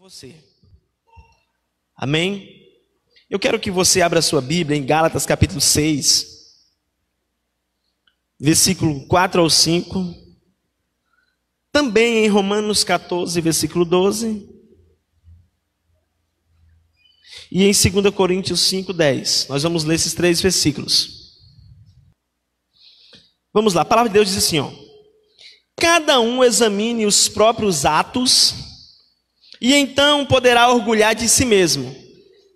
Você. Amém? Eu quero que você abra a sua Bíblia em Gálatas capítulo 6, versículo 4 ao 5. Também em Romanos 14, versículo 12. E em 2 Coríntios 5, 10. Nós vamos ler esses três versículos. Vamos lá, a palavra de Deus diz assim, ó: cada um examine os próprios atos, e então poderá orgulhar de si mesmo,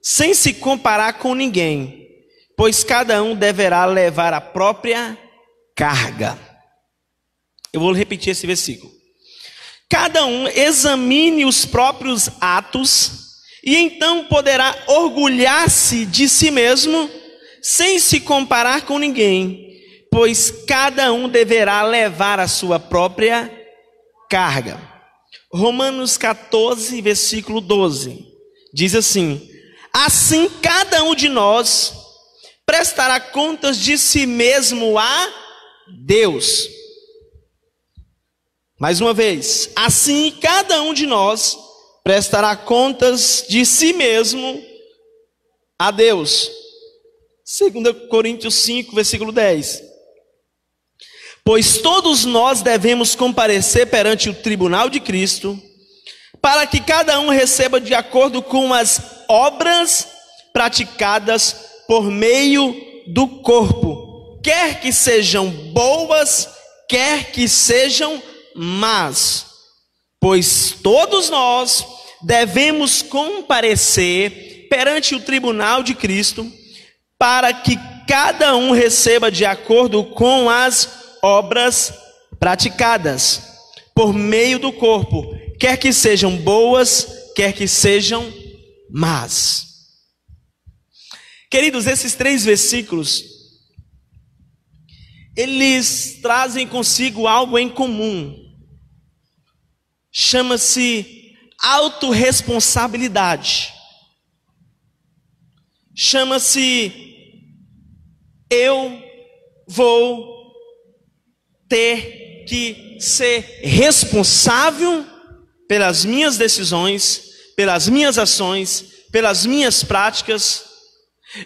sem se comparar com ninguém, pois cada um deverá levar a própria carga. Eu vou repetir esse versículo. Cada um examine os próprios atos, e então poderá orgulhar-se de si mesmo, sem se comparar com ninguém, pois cada um deverá levar a sua própria carga. Romanos 14, versículo 12, diz assim: assim cada um de nós prestará contas de si mesmo a Deus. Mais uma vez, assim cada um de nós prestará contas de si mesmo a Deus. 2 Coríntios 5, versículo 10. Pois todos nós devemos comparecer perante o tribunal de Cristo, para que cada um receba de acordo com as obras praticadas por meio do corpo, quer que sejam boas, quer que sejam más. Pois todos nós devemos comparecer perante o tribunal de Cristo, para que cada um receba de acordo com as obras praticadas por meio do corpo, quer que sejam boas, quer que sejam más. Queridos, esses três versículos, eles trazem consigo algo em comum. Chama-se autorresponsabilidade. Chama-se eu vou ter que ser responsável pelas minhas decisões, pelas minhas ações, pelas minhas práticas.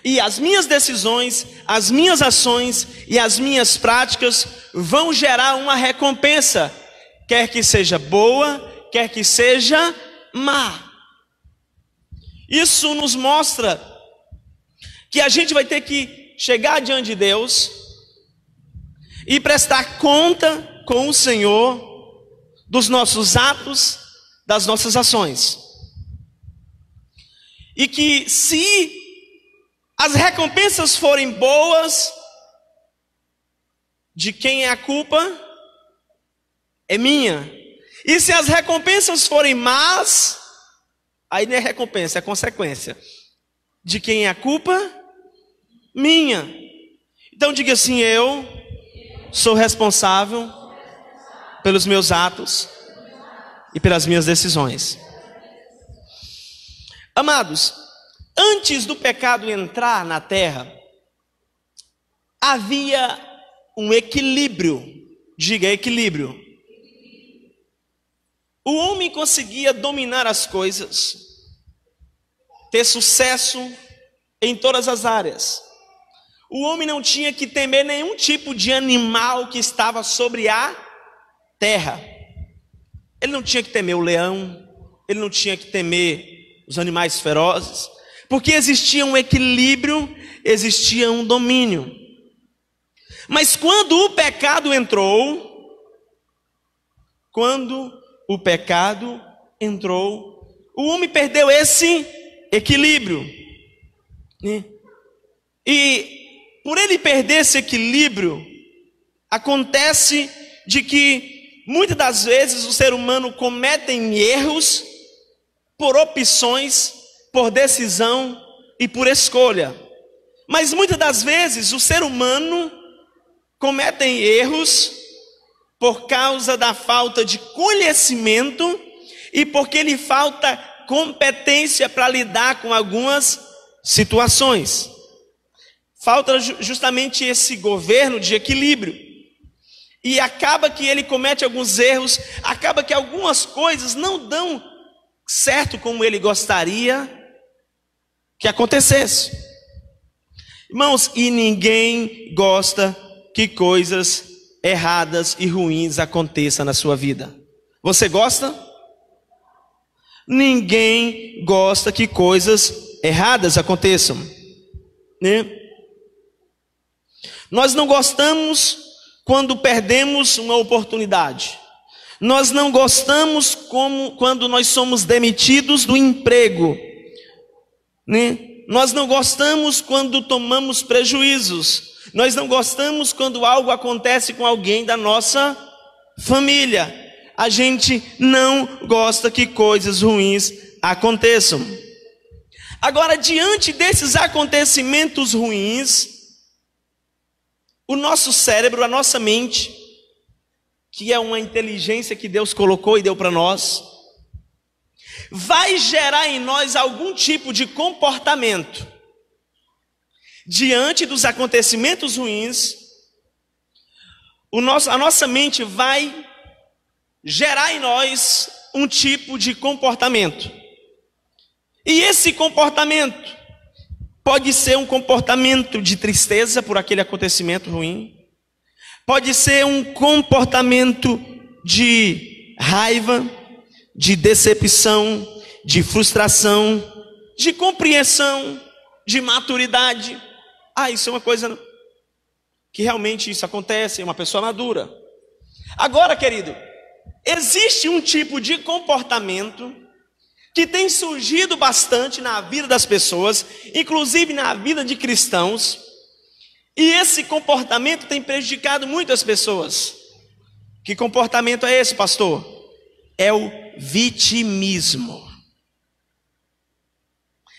E as minhas decisões, as minhas ações e as minhas práticas vão gerar uma recompensa, quer que seja boa, quer que seja má. Isso nos mostra que a gente vai ter que chegar diante de Deus e prestar conta com o Senhor dos nossos atos, das nossas ações. E que se as recompensas forem boas, de quem é a culpa? É minha. E se as recompensas forem más, aí não é recompensa, é consequência. De quem é a culpa? Minha. Então diga assim: eu sou responsável pelos meus atos e pelas minhas decisões. Amados, antes do pecado entrar na terra, havia um equilíbrio. Diga, equilíbrio. O homem conseguia dominar as coisas, ter sucesso em todas as áreas. O homem não tinha que temer nenhum tipo de animal que estava sobre a terra. Ele não tinha que temer o leão, ele não tinha que temer os animais ferozes, porque existia um equilíbrio, existia um domínio. Mas quando o pecado entrou, o homem perdeu esse equilíbrio. E por ele perder esse equilíbrio, acontece de que muitas das vezes o ser humano comete erros por opções, por decisão e por escolha. Mas muitas das vezes o ser humano comete erros por causa da falta de conhecimento e porque lhe falta competência para lidar com algumas situações. Falta justamente esse governo de equilíbrio. E acaba que ele comete alguns erros, acaba que algumas coisas não dão certo como ele gostaria que acontecesse. Irmãos, e ninguém gosta que coisas erradas e ruins aconteçam na sua vida. Você gosta? Ninguém gosta que coisas erradas aconteçam, né? Nós não gostamos quando perdemos uma oportunidade. Nós não gostamos quando nós somos demitidos do emprego, né? Nós não gostamos quando tomamos prejuízos. Nós não gostamos quando algo acontece com alguém da nossa família. A gente não gosta que coisas ruins aconteçam. Agora, diante desses acontecimentos ruins, o nosso cérebro, a nossa mente, que é uma inteligência que Deus colocou e deu para nós, vai gerar em nós algum tipo de comportamento. Diante dos acontecimentos ruins, a nossa mente vai gerar em nós um tipo de comportamento. E esse comportamento pode ser um comportamento de tristeza por aquele acontecimento ruim, pode ser um comportamento de raiva, de decepção, de frustração, de compreensão, de maturidade. Isso é uma coisa que realmente isso acontece, é uma pessoa madura. Agora, querido, existe um tipo de comportamento que tem surgido bastante na vida das pessoas, inclusive na vida de cristãos, e esse comportamento tem prejudicado muitas pessoas. Que comportamento é esse, pastor? É o vitimismo.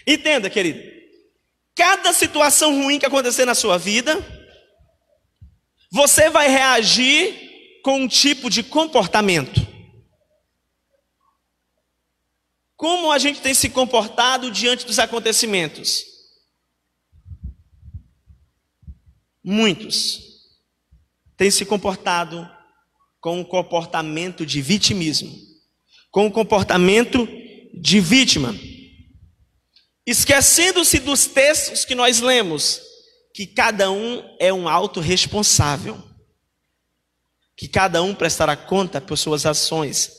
Entenda, querido, cada situação ruim que acontecer na sua vida, você vai reagir com um tipo de comportamento. Como a gente tem se comportado diante dos acontecimentos? Muitos têm se comportado com um comportamento de vitimismo, com um comportamento de vítima, esquecendo-se dos textos que nós lemos, que cada um é um autorresponsável, que cada um prestará conta por suas ações,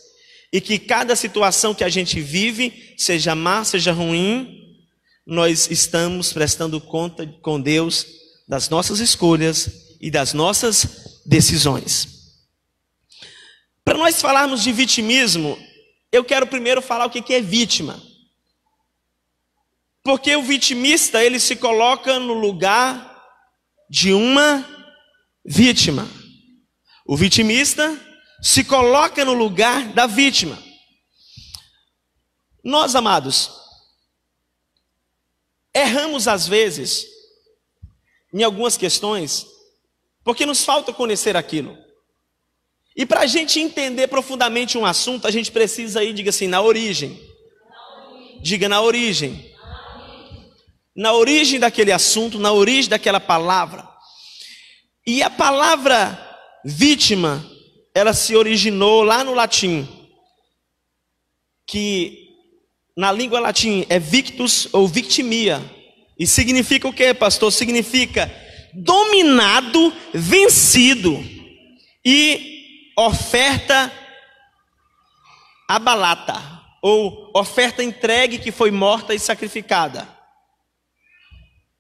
e que cada situação que a gente vive, seja má, seja ruim, nós estamos prestando conta com Deus das nossas escolhas e das nossas decisões. Para nós falarmos de vitimismo, eu quero primeiro falar o que é vítima. Porque o vitimista, ele se coloca no lugar de uma vítima. O vitimista se coloca no lugar da vítima. Nós, amados, erramos às vezes em algumas questões, porque nos falta conhecer aquilo. E para a gente entender profundamente um assunto, a gente precisa ir, diga assim, na origem. Diga na origem. Na origem daquele assunto, na origem daquela palavra. E a palavra vítima, ela se originou lá no latim, que na língua latim é victus ou victimia. E significa o que, pastor? Significa dominado, vencido e oferta abalata, ou oferta entregue que foi morta e sacrificada.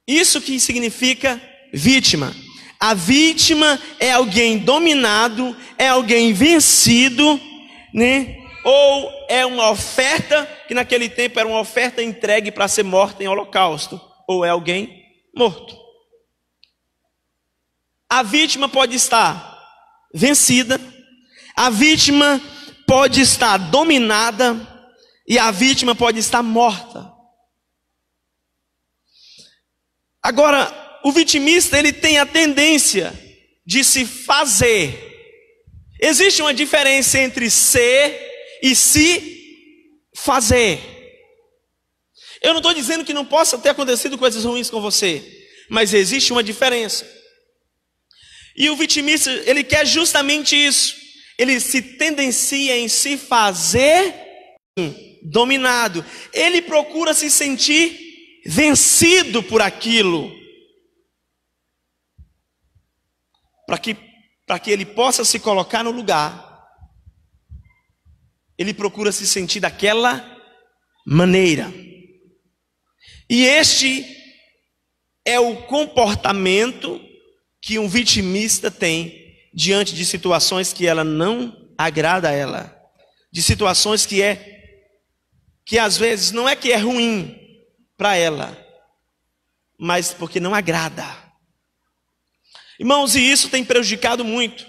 Isso que significa vítima. A vítima é alguém dominado, é alguém vencido, né? Ou é uma oferta, que naquele tempo era uma oferta entregue para ser morta em holocausto, ou é alguém morto. A vítima pode estar vencida, a vítima pode estar dominada, e a vítima pode estar morta. Agora, o vitimista, ele tem a tendência de se fazer. Existe uma diferença entre ser e se fazer. Eu não estou dizendo que não possa ter acontecido coisas ruins com você, mas existe uma diferença. E o vitimista, ele quer justamente isso. Ele se tendencia em se fazer dominado. Ele procura se sentir vencido por aquilo, para que ele possa se colocar no lugar. Ele procura se sentir daquela maneira. E este é o comportamento que um vitimista tem diante de situações que ela não agrada a ela, de situações que às vezes não é que é ruim para ela, mas porque não agrada. Irmãos, e isso tem prejudicado muito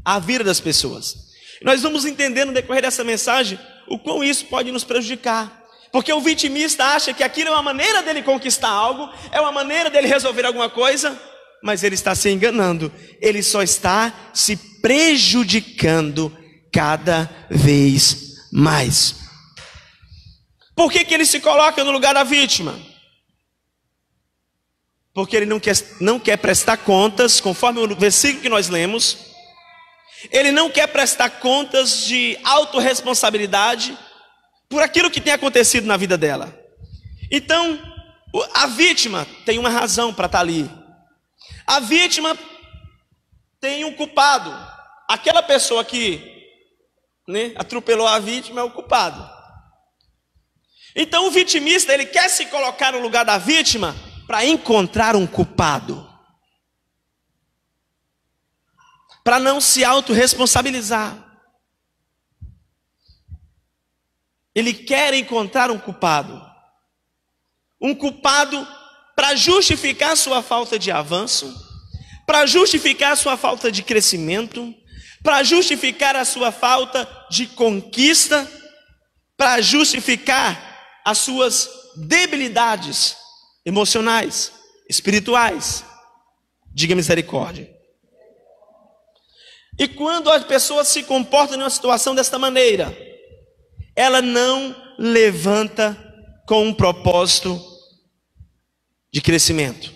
a vida das pessoas. Nós vamos entender no decorrer dessa mensagem o quão isso pode nos prejudicar. Porque o vitimista acha que aquilo é uma maneira dele conquistar algo, é uma maneira dele resolver alguma coisa, mas ele está se enganando, ele só está se prejudicando cada vez mais. Por que ele se coloca no lugar da vítima? Porque ele não quer prestar contas, conforme o versículo que nós lemos. Ele não quer prestar contas de autorresponsabilidade por aquilo que tem acontecido na vida dela. Então, a vítima tem uma razão para estar ali. A vítima tem um culpado. Aquela pessoa que atropelou a vítima é o culpado. Então o vitimista, ele quer se colocar no lugar da vítima para encontrar um culpado, para não se autorresponsabilizar. Ele quer encontrar um culpado para justificar sua falta de avanço, para justificar sua falta de crescimento, para justificar a sua falta de conquista, para justificar as suas debilidades emocionais, espirituais. Diga misericórdia. E quando a pessoa se comporta numa situação desta maneira, ela não levanta com um propósito de crescimento.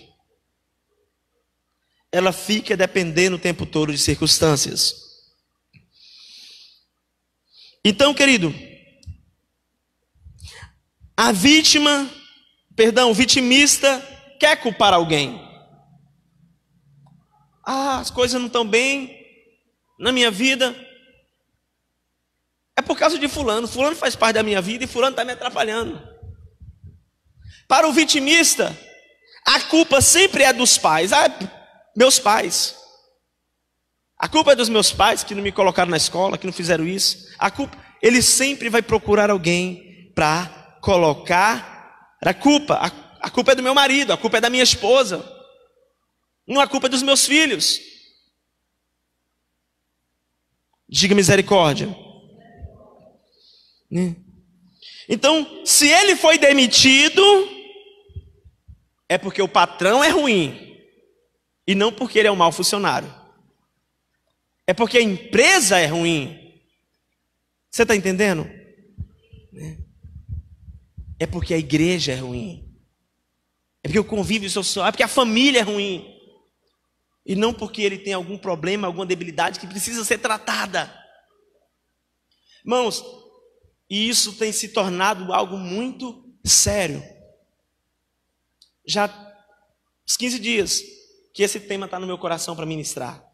Ela fica dependendo o tempo todo de circunstâncias. Então, querido, o vitimista quer culpar alguém. As coisas não estão bem na minha vida. É por causa de fulano. Fulano faz parte da minha vida e fulano está me atrapalhando. Para o vitimista, a culpa sempre é dos pais. Meus pais. A culpa é dos meus pais que não me colocaram na escola, que não fizeram isso. Ele sempre vai procurar alguém para colocar a culpa. A culpa é do meu marido, a culpa é da minha esposa. Não, a culpa é dos meus filhos. Diga misericórdia. Então, se ele foi demitido, é porque o patrão é ruim, e não porque ele é um mau funcionário. É porque a empresa é ruim. Você está entendendo? É porque a igreja é ruim. É porque o convívio social, é porque a família é ruim. E não porque ele tem algum problema, alguma debilidade que precisa ser tratada. Irmãos, e isso tem se tornado algo muito sério. Já uns 15 dias que esse tema está no meu coração para ministrar.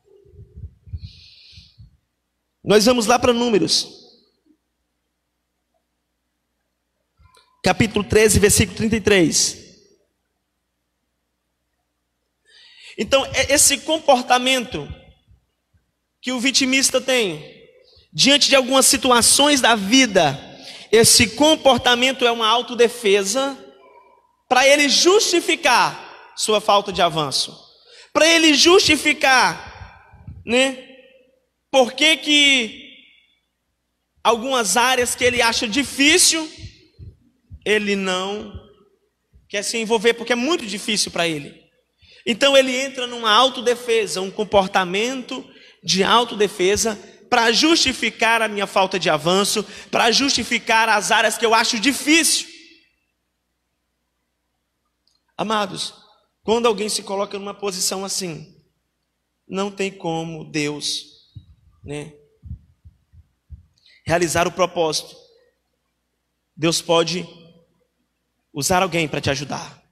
Nós vamos lá para Números. Capítulo 13, versículo 33. Então, esse comportamento que o vitimista tem diante de algumas situações da vida, esse comportamento é uma autodefesa para ele justificar sua falta de avanço, para ele justificar, por que algumas áreas que ele acha difícil, ele não quer se envolver, porque é muito difícil para ele. Então ele entra numa autodefesa, um comportamento de autodefesa, para justificar a minha falta de avanço, para justificar as áreas que eu acho difícil. Amados, quando alguém se coloca numa posição assim, não tem como Deus, realizar o propósito Deus pode usar alguém para te ajudar,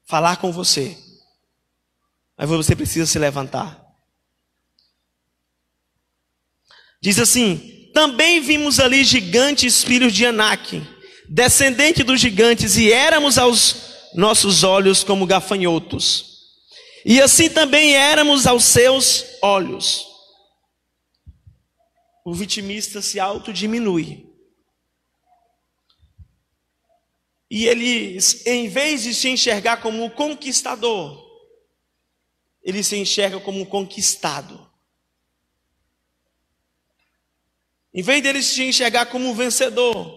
falar com você, mas você precisa se levantar. Diz assim: também vimos ali gigantes, filhos de Anak, descendente dos gigantes, e éramos aos nossos olhos como gafanhotos, e assim também éramos aos seus olhos. O vitimista se autodiminui. E ele, em vez de se enxergar como um conquistador, ele se enxerga como um conquistado. Em vez dele se enxergar como um vencedor,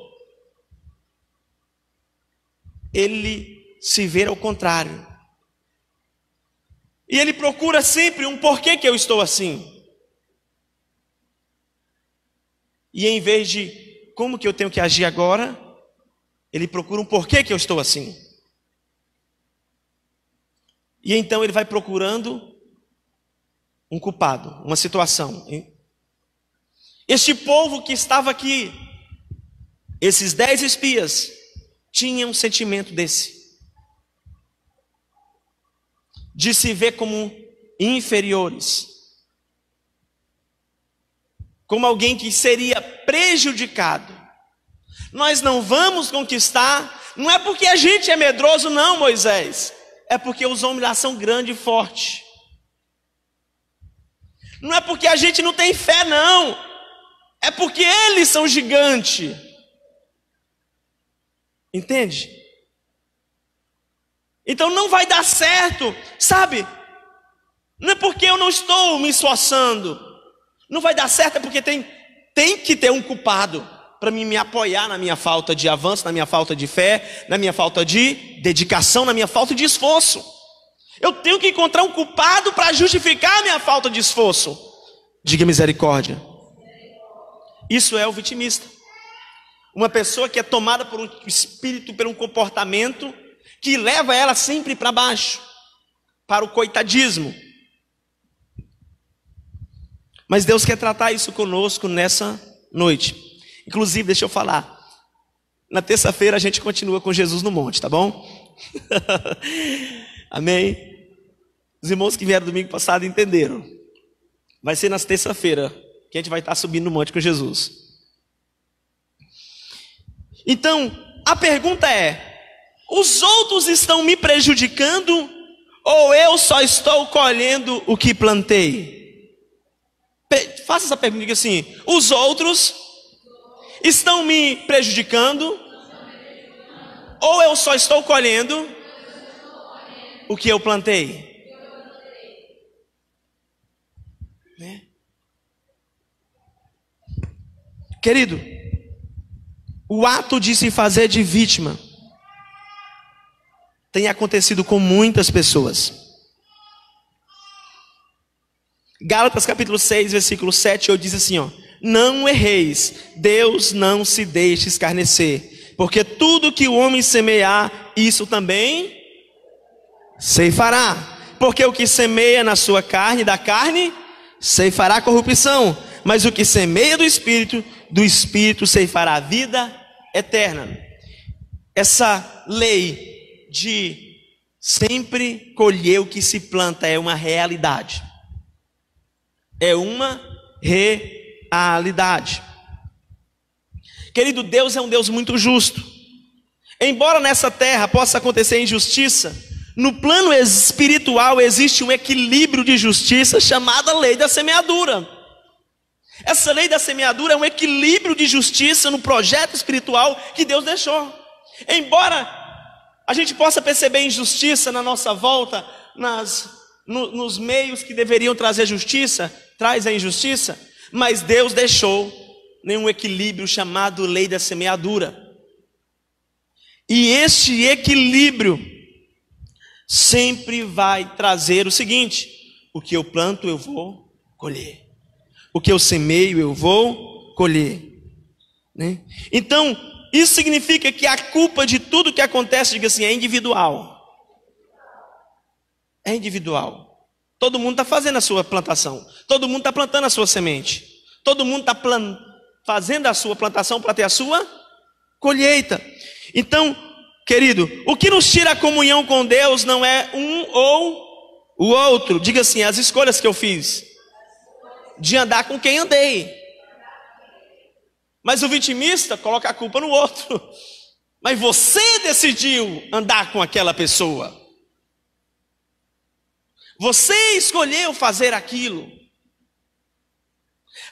ele se vê ao contrário. E ele procura sempre um porquê que eu estou assim. E em vez de como que eu tenho que agir agora, ele procura um porquê que eu estou assim. E então ele vai procurando um culpado, uma situação. Este povo que estava aqui, esses 10 espias, tinham um sentimento desse, de se ver como inferiores, como alguém que seria prejudicado. Nós não vamos conquistar, não é porque a gente é medroso não, Moisés, é porque os homens lá são grandes e fortes. Não é porque a gente não tem fé não, é porque eles são gigantes. Entende? Então não vai dar certo, sabe? Não é porque eu não estou me esforçando, não vai dar certo, é porque tem que ter um culpado para me apoiar na minha falta de avanço, na minha falta de fé, na minha falta de dedicação, na minha falta de esforço. Eu tenho que encontrar um culpado para justificar a minha falta de esforço. Diga misericórdia. Isso é o vitimista. Uma pessoa que é tomada por um espírito, por um comportamento que leva ela sempre para baixo, para o coitadismo. Mas Deus quer tratar isso conosco nessa noite. Inclusive, deixa eu falar, na terça-feira a gente continua com Jesus no monte, tá bom? Amém? Os irmãos que vieram domingo passado entenderam. Vai ser na terça-feira que a gente vai estar subindo no monte com Jesus. Então, a pergunta é: os outros estão me prejudicando ou eu só estou colhendo o que plantei? Faça essa pergunta, diga assim: os outros estão me prejudicando ou eu só estou colhendo o que eu plantei? Né? Querido, o ato de se fazer de vítima tem acontecido com muitas pessoas. Gálatas capítulo 6, versículo 7, 8 diz assim, ó: não erreis, Deus não se deixe escarnecer, porque tudo que o homem semear, isso também ceifará. Porque o que semeia na sua carne, da carne, ceifará corrupção, mas o que semeia do Espírito ceifará a vida eterna. Essa lei de sempre colher o que se planta é uma realidade. É uma realidade. Querido, Deus é um Deus muito justo. Embora nessa terra possa acontecer injustiça, no plano espiritual existe um equilíbrio de justiça chamada lei da semeadura. Essa lei da semeadura é um equilíbrio de justiça no projeto espiritual que Deus deixou. Embora a gente possa perceber injustiça na nossa volta, nos meios que deveriam trazer justiça, traz a injustiça, mas Deus deixou um equilíbrio chamado lei da semeadura. E este equilíbrio sempre vai trazer o seguinte: o que eu planto eu vou colher, o que eu semeio eu vou colher, né? Então isso significa que a culpa de tudo que acontece, diga assim, é individual. É individual. Todo mundo está fazendo a sua plantação, todo mundo está plantando a sua semente, todo mundo está fazendo a sua plantação para ter a sua colheita. Então, querido, o que nos tira a comunhão com Deus não é um ou o outro. Diga assim: as escolhas que eu fiz de andar com quem andei. Mas o vitimista coloca a culpa no outro. Mas você decidiu andar com aquela pessoa. Você escolheu fazer aquilo.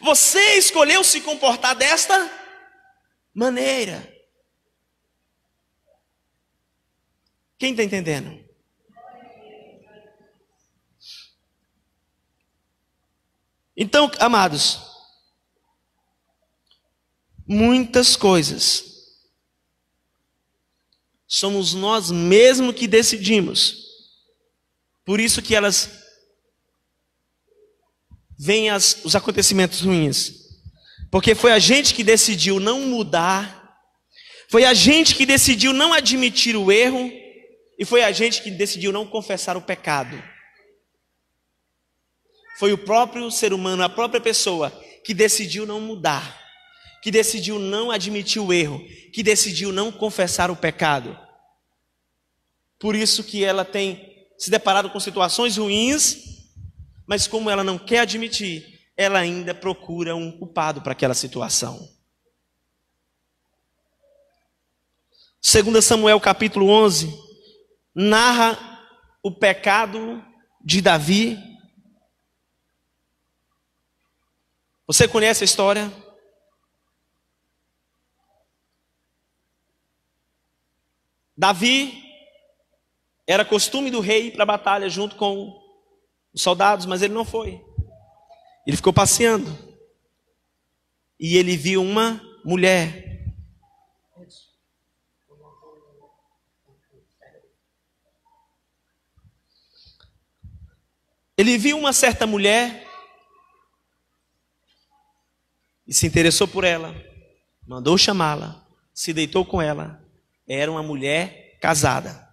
Você escolheu se comportar desta maneira. Quem está entendendo? Então, amados, muitas coisas somos nós mesmos que decidimos. Por isso que elas vêm os acontecimentos ruins. Porque foi a gente que decidiu não mudar. Foi a gente que decidiu não admitir o erro. E foi a gente que decidiu não confessar o pecado. Foi o próprio ser humano, a própria pessoa, que decidiu não mudar, que decidiu não admitir o erro, que decidiu não confessar o pecado. Por isso que ela tem se deparado com situações ruins, mas como ela não quer admitir, ela ainda procura um culpado para aquela situação. 2 Samuel capítulo 11, narra o pecado de Davi. Você conhece a história? Davi, era costume do rei ir para a batalha junto com os soldados, mas ele não foi. Ele ficou passeando. E ele viu uma mulher. Ele viu uma certa mulher e se interessou por ela, mandou chamá-la, se deitou com ela. Era uma mulher casada.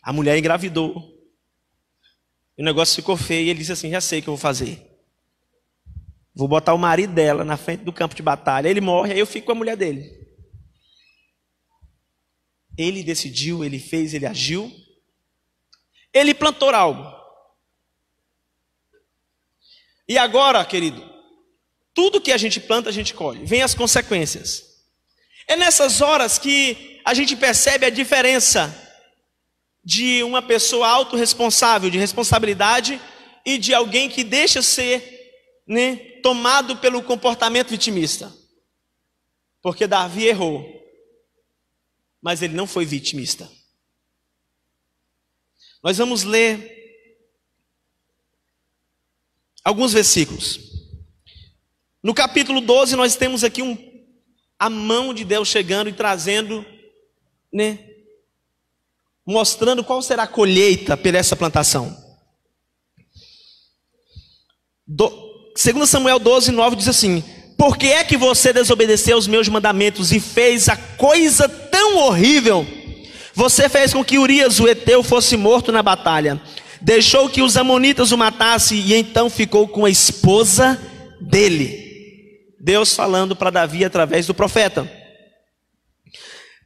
A mulher engravidou. E o negócio ficou feio e ele disse assim: já sei o que eu vou fazer. Vou botar o marido dela na frente do campo de batalha. Ele morre, aí eu fico com a mulher dele. Ele decidiu, ele fez, ele agiu. Ele plantou algo. E agora, querido, tudo que a gente planta, a gente colhe. Vem as consequências. É nessas horas que a gente percebe a diferença de uma pessoa autorresponsável, de responsabilidade, e de alguém que deixa ser, tomado pelo comportamento vitimista. Porque Davi errou, mas ele não foi vitimista. Nós vamos ler alguns versículos. No capítulo 12 nós temos aqui a mão de Deus chegando e trazendo, mostrando qual será a colheita por essa plantação. 2 Samuel 12, 9 diz assim: por que é que você desobedeceu aos meus mandamentos e fez a coisa tão horrível? Você fez com que Urias, o heteu, fosse morto na batalha. Deixou que os amonitas o matassem e então ficou com a esposa dele. Deus falando para Davi através do profeta.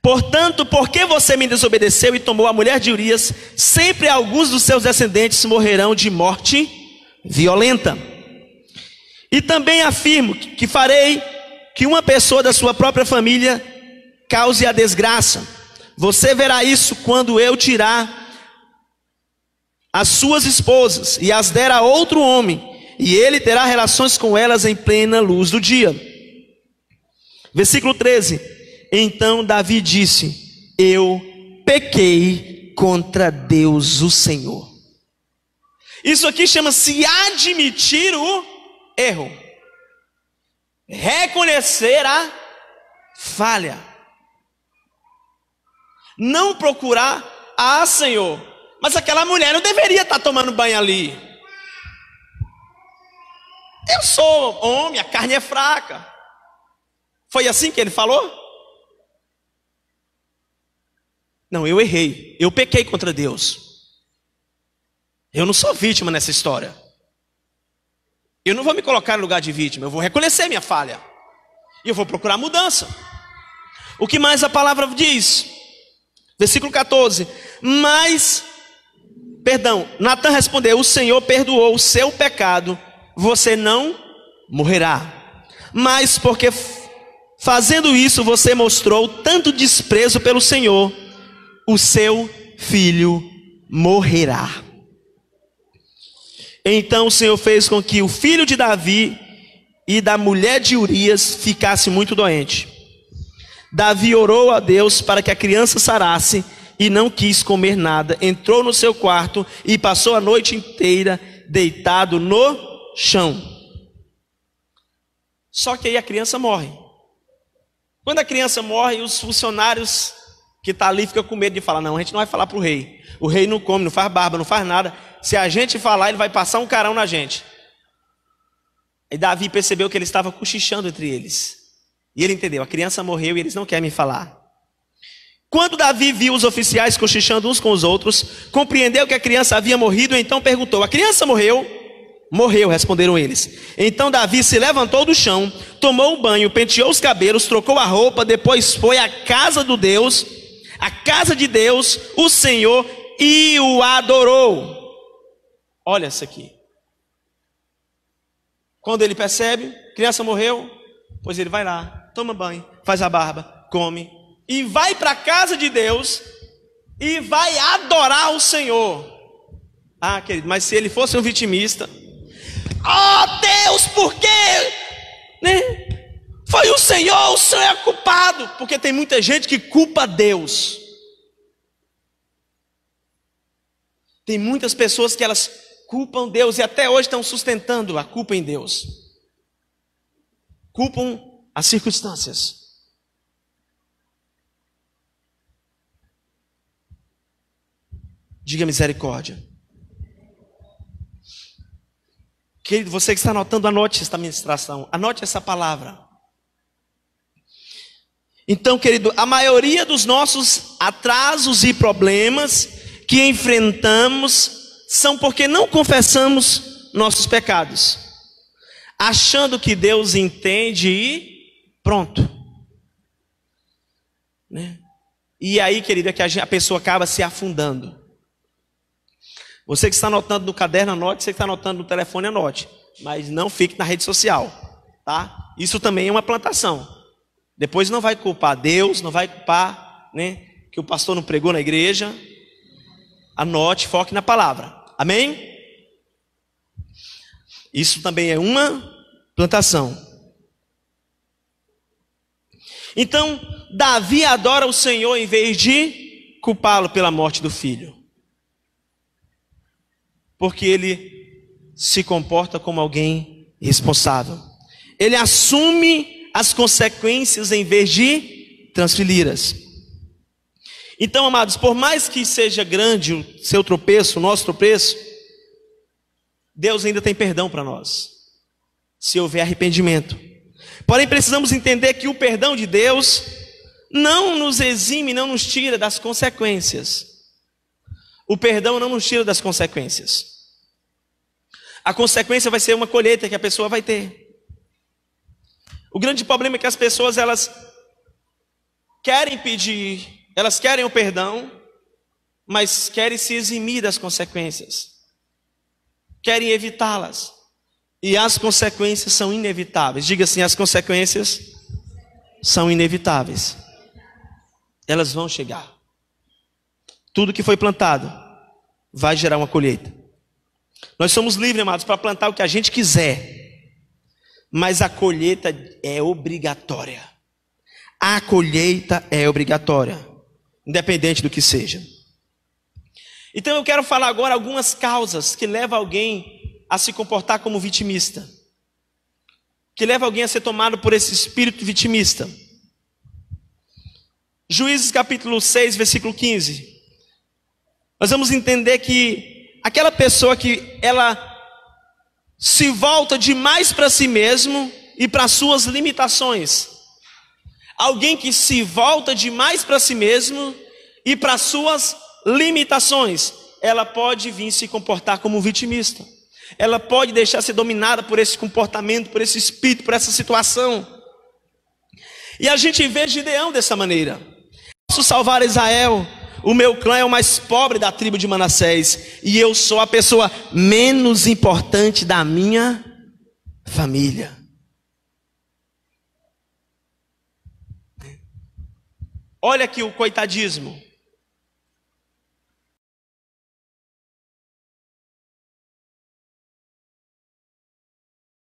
Portanto, por que você me desobedeceu e tomou a mulher de Urias? Sempre alguns dos seus descendentes morrerão de morte violenta. E também afirmo que farei que uma pessoa da sua própria família cause a desgraça. Você verá isso quando eu tirar as suas esposas e as der a outro homem, e ele terá relações com elas em plena luz do dia. Versículo 13. Então Davi disse: eu pequei contra Deus o Senhor. Isso aqui chama-se admitir o erro, reconhecer a falha, não procurar: Senhor, mas aquela mulher não deveria estar tomando banho ali. Eu sou homem, a carne é fraca. Foi assim que ele falou? Não, eu errei, eu pequei contra Deus. Eu não sou vítima nessa história. Eu não vou me colocar no lugar de vítima, eu vou reconhecer minha falha. E eu vou procurar mudança. O que mais a palavra diz? Versículo 14. Natan respondeu: o Senhor perdoou o seu pecado, você não morrerá. Mas porque fazendo isso você mostrou tanto desprezo pelo Senhor, o seu filho morrerá. Então o Senhor fez com que o filho de Davi e da mulher de Urias ficasse muito doente. Davi orou a Deus para que a criança sarasse e não quis comer nada. Entrou no seu quarto e passou a noite inteira deitado no chão. Só que aí a criança morre. Quando a criança morre, os funcionários que estão ali ficam com medo de falar: não, a gente não vai falar para o rei. O rei não come, não faz barba, não faz nada. Se a gente falar, ele vai passar um carão na gente. E Davi percebeu que ele estava cochichando entre eles. E ele entendeu: a criança morreu e eles não querem me falar. Quando Davi viu os oficiais cochichando uns com os outros, compreendeu que a criança havia morrido, então perguntou: a criança morreu? Morreu, responderam eles. Então Davi se levantou do chão, tomou um banho, penteou os cabelos, trocou a roupa, depois foi à casa de Deus, o Senhor, e o adorou. Olha isso aqui. Quando ele percebe, a criança morreu, pois ele vai lá, toma banho, faz a barba, come, e vai para a casa de Deus, e vai adorar o Senhor. Ah, querido, mas se ele fosse um vitimista: oh Deus, por quê? Né? Foi o Senhor é culpado. Porque tem muita gente que culpa Deus. Tem muitas pessoas que elas culpam Deus e até hoje estão sustentando a culpa em Deus. Culpam as circunstâncias. Diga misericórdia. Querido, você que está anotando, anote esta ministração, anote essa palavra. Então, querido, a maioria dos nossos atrasos e problemas que enfrentamos são porque não confessamos nossos pecados, achando que Deus entende e pronto. Né? E aí, querido, é que a pessoa acaba se afundando. Você que está anotando no caderno, anote. Você que está anotando no telefone, anote. Mas não fique na rede social, tá? Isso também é uma plantação. Depois não vai culpar Deus, não vai culpar, né, que o pastor não pregou na igreja. Anote, foque na palavra. Amém? Isso também é uma plantação. Então, Davi adora o Senhor em vez de culpá-lo pela morte do filho. Porque ele se comporta como alguém responsável. Ele assume as consequências em vez de transferi-las. Então, amados, por mais que seja grande o seu tropeço, o nosso tropeço, Deus ainda tem perdão para nós, se houver arrependimento. Porém, precisamos entender que o perdão de Deus não nos exime, não nos tira das consequências. O perdão não nos tira das consequências. A consequência vai ser uma colheita que a pessoa vai ter. O grande problema é que as pessoas, elas querem pedir, elas querem o perdão, mas querem se eximir das consequências. Querem evitá-las. E as consequências são inevitáveis. Diga assim: as consequências são inevitáveis. Elas vão chegar. Tudo que foi plantado vai gerar uma colheita. Nós somos livres, amados, para plantar o que a gente quiser, mas a colheita é obrigatória. A colheita é obrigatória, independente do que seja. Então eu quero falar agora algumas causas que levam alguém a se comportar como vitimista, que levam alguém a ser tomado por esse espírito vitimista. Juízes capítulo 6, versículo 15. Nós vamos entender que aquela pessoa que ela se volta demais para si mesmo e para suas limitações. Alguém que se volta demais para si mesmo e para suas limitações, ela pode vir se comportar como um vitimista. Ela pode deixar ser dominada por esse comportamento, por esse espírito, por essa situação. E a gente vê Gideão dessa maneira: posso salvar Israel, o meu clã é o mais pobre da tribo de Manassés, e eu sou a pessoa menos importante da minha família. Olha aqui o coitadismo.